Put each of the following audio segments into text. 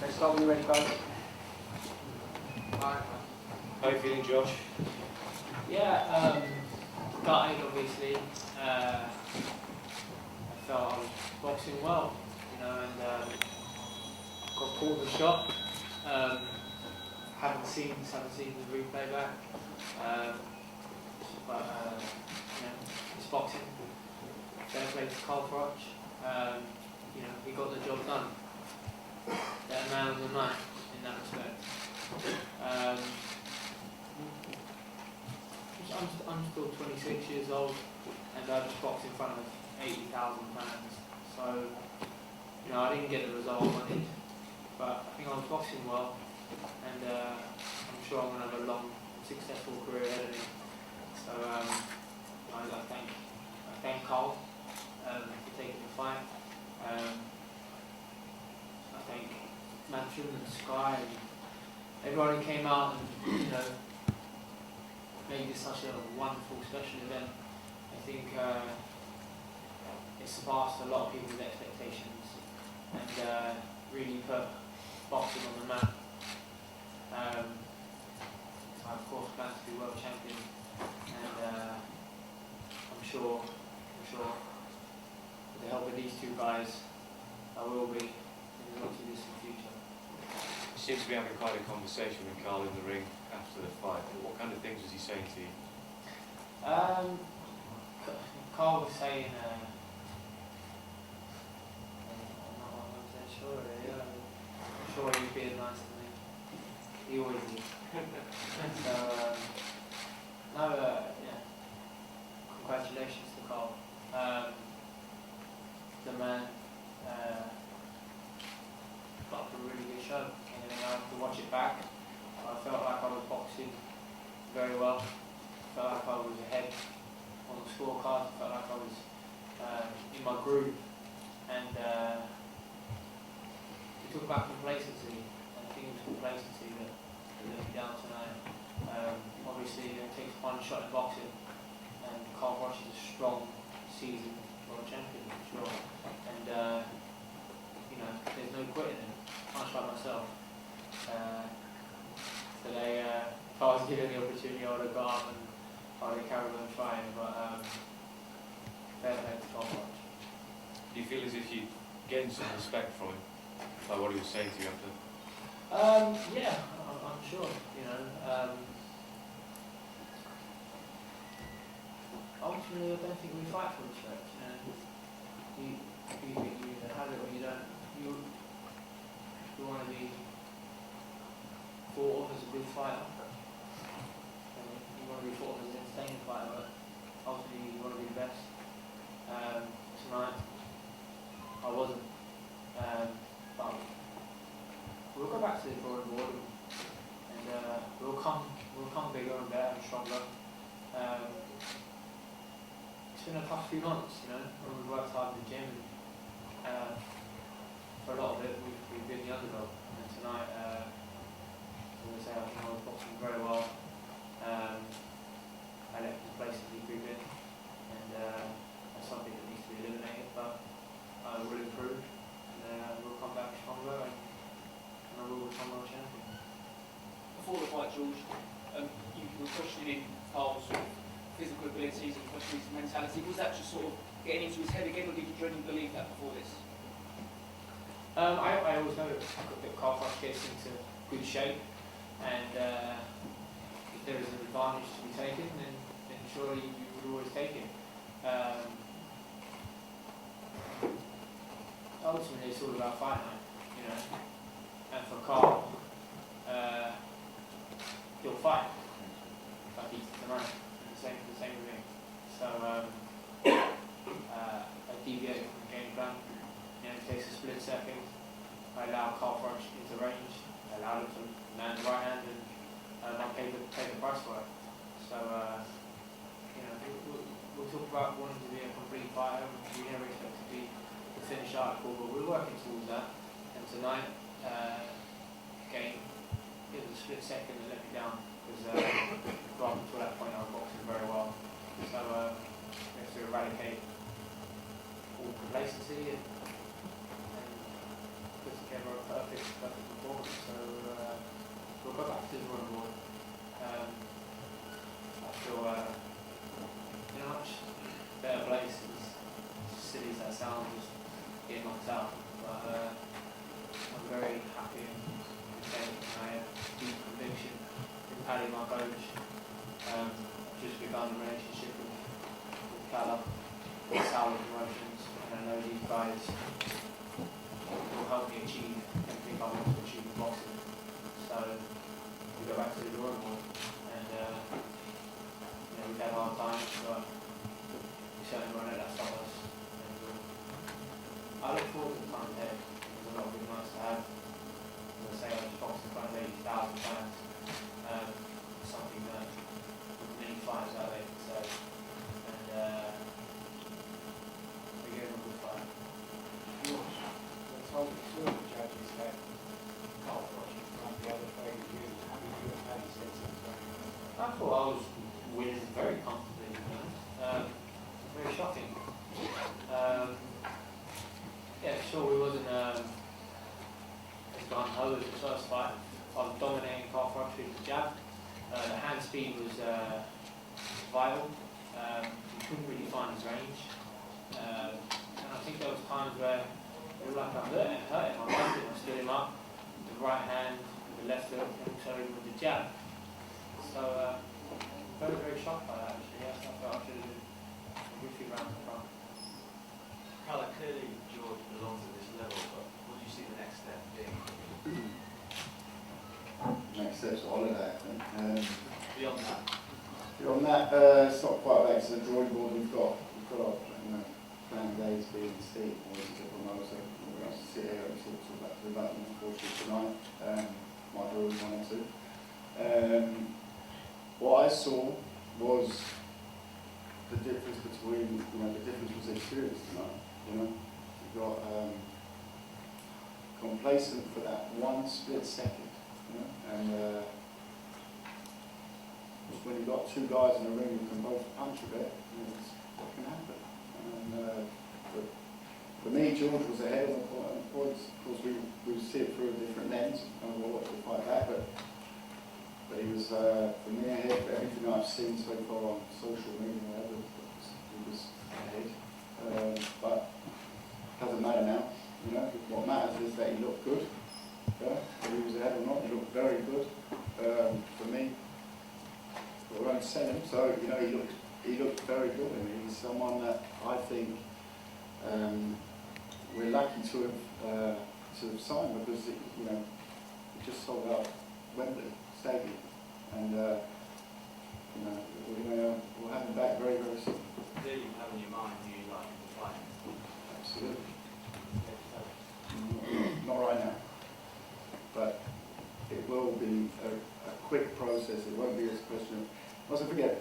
Let's start with you, ready, guys? How are you feeling, Josh? Yeah, gutted obviously. I felt I was boxing well, and got caught the shot. Haven't seen the replay back, but it's boxing. Fair play to Froch. He got the job done. They're a man of the night in that respect. I'm still 26 years old, and I just boxed in front of 80,000 fans. So, I didn't get the result I wanted, but I think I was boxing well, and I'm sure I'm going to have a long, successful career ahead of me. So, I thank Carl for taking the fight. I thank Matchroom and Sky and everyone who came out and made this such a wonderful, special event. I think it surpassed a lot of people's expectations and really put boxing on the map. I of course plan to be world champion, and I'm sure with the help of these two guys, I will be in the not too distant future. You seem to be having quite a conversation with Carl in the ring after the fight. What kind of things was he saying to you? Carl was saying, I'm not 100% sure, yeah. I'm sure he's being nice to me. He always is. So, congratulations to Carl. The man put up a really good show, and then I have to watch it back. I felt like I was boxing very well. I felt like I was ahead on the scorecard. I felt like I was in my groove. And we talk about complacency, and I think it was complacency that let me down tonight. Obviously, it takes one shot in boxing, and Carl Froch is a strong, seasoned world champion, for sure. And there's no quitting him, much like myself. Today, if I was given the opportunity, I would have got up and I would have carried on trying, but fair play to Froch. Do you feel as if you gained some respect from him, by what he was saying to you after? Yeah, I'm sure, ultimately, I don't think we fight for respect, you either have it or you don't. You want to be thought of as a good fighter, and you want to be thought of as an entertaining fighter, but ultimately you want to be the best. Tonight, I wasn't, but we'll go back to the drawing board, and we'll come bigger and better and stronger. It's been a tough few months, when we've worked hard in the gym, and for a lot of it we've been the underdog. And tonight, I was boxing very well. I let complacency creep in, and that's something that needs to be eliminated, but I will improve, and we'll come back stronger, and I will become world champion. Before the fight, George, you were questioning Carl's physical abilities and questioning his mentality. Was that just sort of getting into his head again, or did you genuinely believe that before this? I always know that Carl Froch gets into good shape, and if there is an advantage to be taken, then surely you would always take it. Ultimately, it's all about fight night, and for Carl, he'll fight if I beat him tonight, and the same with me. So I deviate from the game plan. It takes a split second. I allow Carl Froch into range. I allow him to land the right hand, and I pay the price for it. So we'll talk about wanting to be a complete fighter. We never expect to be the finished article, but we're working towards that. And tonight, game, it was a split second that let me down because up until that point I was boxing very well. So we have to eradicate all complacency and put together a perfect performance. So we'll go back to the drawing board. I feel in a much better place, as silly as that sounds, just getting knocked out. But I'm very happy and content. I have deep conviction in Paddy, my coach. I've just begun a relationship with Callum, with Sal and Promotions, and I know these guys will help me achieve everything I want to achieve in boxing. So we go back to the drawing board, and we've had hard times, but we certainly won't let that stop us. And I look forward to the time ahead. There's a lot of good nights to have. As I say, I just boxed in front of 80,000 fans. Something that many fighters out there can say. And we gave them a good fight. Let's hope two of the judges had Froch in front of the other favourite views. How many of you have had said something? I thought I was winning very comfortably, to be honest. Very shocking. Yeah, sure, we wasn't as gung-ho as the first fight. I was dominating Froch with the jab. The hand speed was vital. He couldn't really find his range. And I think there was times where it was like I hurt him. I bumped him, I stood him up with the right hand, with the left hook, and also with the jab. So very, very shocked by that actually. Yes, I felt I should have been a good few rounds in front. Carla, clearly George belongs at this level, but what do you see the next step being? Next step's holiday, I think. Beyond that? Beyond that, it's not quite back to the drawing board. We've got our plan A to be in the seat, or is it a promoter? We're going to sit here and talk about the development, unfortunately, tonight. Might do one or two. What I saw was the difference between, the difference was experience tonight. You got complacent for that one split second. And when you've got two guys in the ring who can both punch a bit, what can happen? And for me, George was ahead of the points. Of course, we see it through a different lens, and we'll watch the fight back. But he was, for me, ahead for everything I've seen so far on social media and whatever. He was ahead. But it doesn't matter now. What matters is that he looked good. Whether he was ahead or not, he looked very good. For me, we won't sell him, so he looked very good. I mean, he's someone that I think we're lucky to have signed because it just sold out Wembley Stadium, and we'll have him back very, very soon. Clearly you have in your mind who you like to fight. Absolutely. Not right now. But it will be a quick process. It won't be a question of, mustn't forget,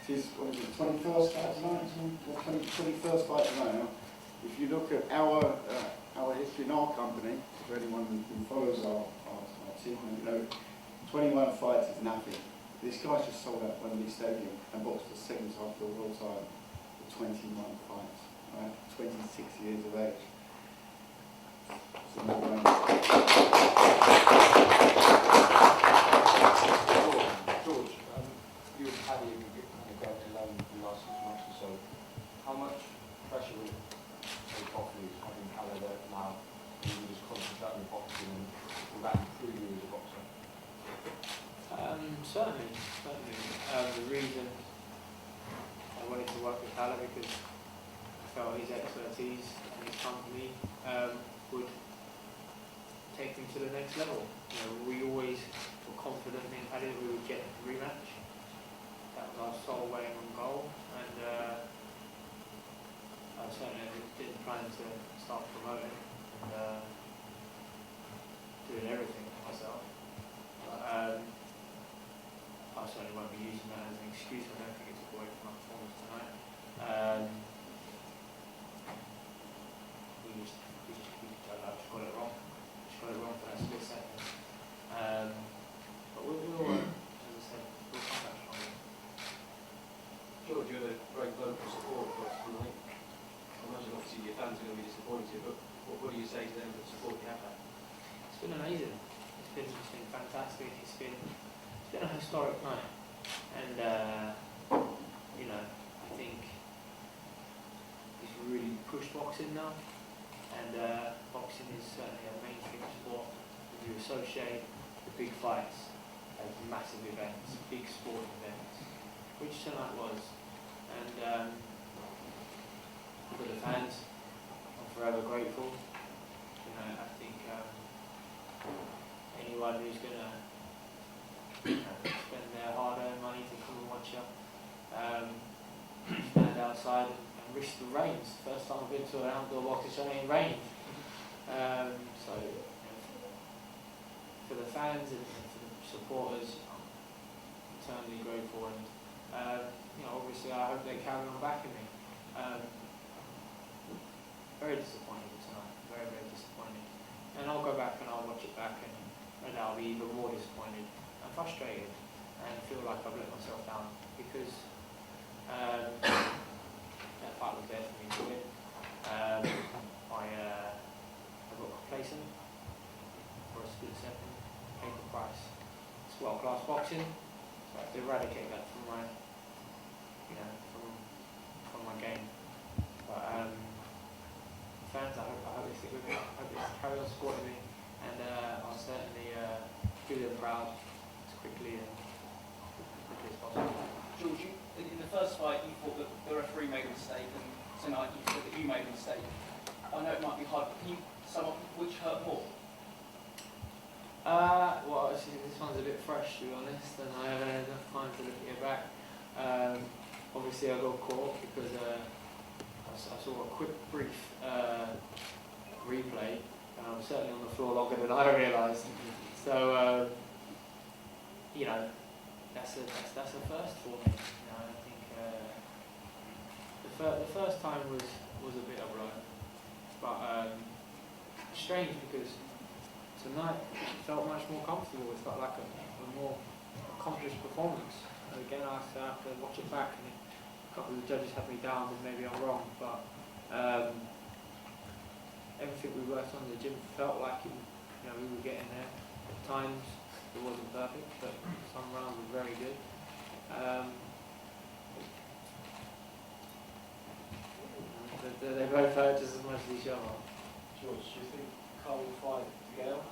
it's his 21st fight tonight, 21st fight tonight. If you look at our history in our company, for anyone who follows our team, 21 fights is nothing. This guy's just sold out Wembley Stadium and boxed the second time for the world title with 21 fights, right? 26 years of age. George, you and Paddy have been kind of going alone for the last 6 months or so. How much pressure will it take off you having Paddy there now? You can just concentrate on boxing, and will that improve you as a boxer? Certainly. The reason I wanted to work with Callum because I felt his expertise and his company would take him to the next level. We always were confident in Paddy that we would get a rematch. That was our sole way on goal, and I certainly didn't plan to start promoting and doing everything myself. But, I certainly won't be using that as an excuse. I don't think it took away from my performance tonight. We just got it wrong. got it wrong for that split second. But we'll as I said, we'll come back stronger. George, you had a great vocal support for us tonight. I imagine obviously your fans are going to be disappointed, but what do you say to them for the support you have had? It's been amazing. It's been fantastic. It's been a historic night, and you know, I think it's really pushed boxing now, and boxing is certainly a mainstream sport. You associate the big fights as massive events, big sporting events, which tonight was, and for the fans, I'm forever grateful. You know, I think anyone who's going to spend their hard-earned money to come and watch you stand outside and risk the rain. It's the first time I've been to an outdoor boxing show in rain. So, you know, for the fans and for the supporters, I'm eternally grateful. And you know, obviously, I hope they carry on backing me. Very disappointed tonight. Very, very disappointed. And I'll go back and I'll watch it back, and I'll be even more disappointed and frustrated and feel like I've let myself down because that fight was there for me to win. I got complacent for a split second, paid the price. It's world class boxing, so I have to eradicate that from my, you know, from my game. But fans, I hope they stick with me. I hope they carry on supporting me, and I'll certainly do them proud as quickly and as possible. George, in the first fight you thought that the referee made a mistake, and tonight you thought that you made a mistake. I know it might be hard, but can you sum up which hurt more? Well, this one's a bit fresh, to be honest, and I haven't had enough time to look at it back. Obviously, I got caught because I saw a quick, brief replay, and I was certainly on the floor longer than I realised. So, you know, that's a first for me. You know, I think the first time was a bit of a blow, but strange because tonight it felt much more comfortable. It felt like a more accomplished performance. And again, I have to watch it back, and a couple of the judges had me down, and maybe I'm wrong, but everything we worked on in the gym felt like it, you know, we were getting there. At times it wasn't perfect, but some rounds were very good. They both hurt just as much as each other. George, do you think Carl will fight Gale?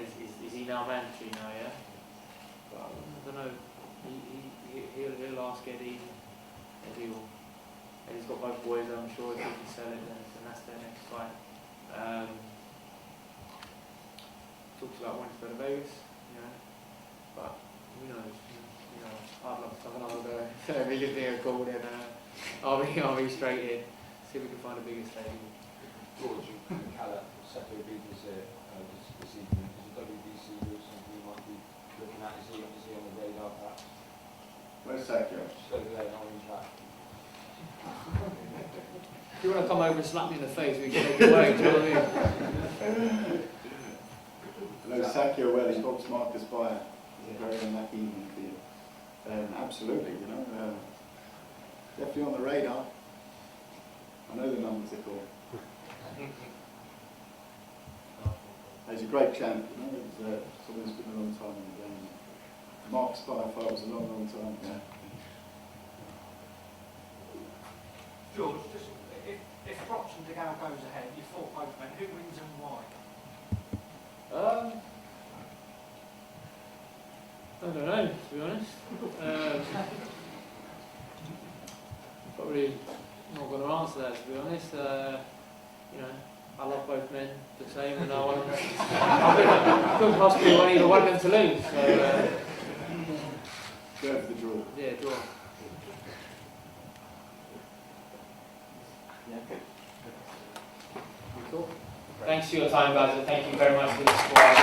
Is he now mandatory now, yeah? But I don't know. He'll ask Eddie, and he's got both boys, I'm sure, if he can sell it, and that's their next fight. Talks about wanting to go to Vegas, you know, but who knows? You know, hard luck to have another go. If he gives me a call, then I'll be straight in. See if we can find a bigger stadium. George, Calla, Seto Beatles here this evening. Is the WBC route something you might be looking at? Is he on the radar perhaps? Where's Sakio? Just over there, on his back. If you want to come over and slap me in the face, we can take it away, do you know what I mean? Hello, Sakio, well, he boxed Marcus Bayer. It's a very unlucky evening for you. Absolutely, you know, definitely on the radar. I know the numbers are called. He's a great champ, you know, it's always been a long time in the game. Marcus Bayer fight was a long, long time ago. George, just if Froch and DeGale goes ahead, you fought both men, who wins and why? I don't know, to be honest. Probably not going to answer that, to be honest. You know, I love both men the same, and I want them. I couldn't possibly want either one of them to lose. So, Go for the draw. yeah, draw. Cool. Thanks for your time, guys, and thank you very much for the support.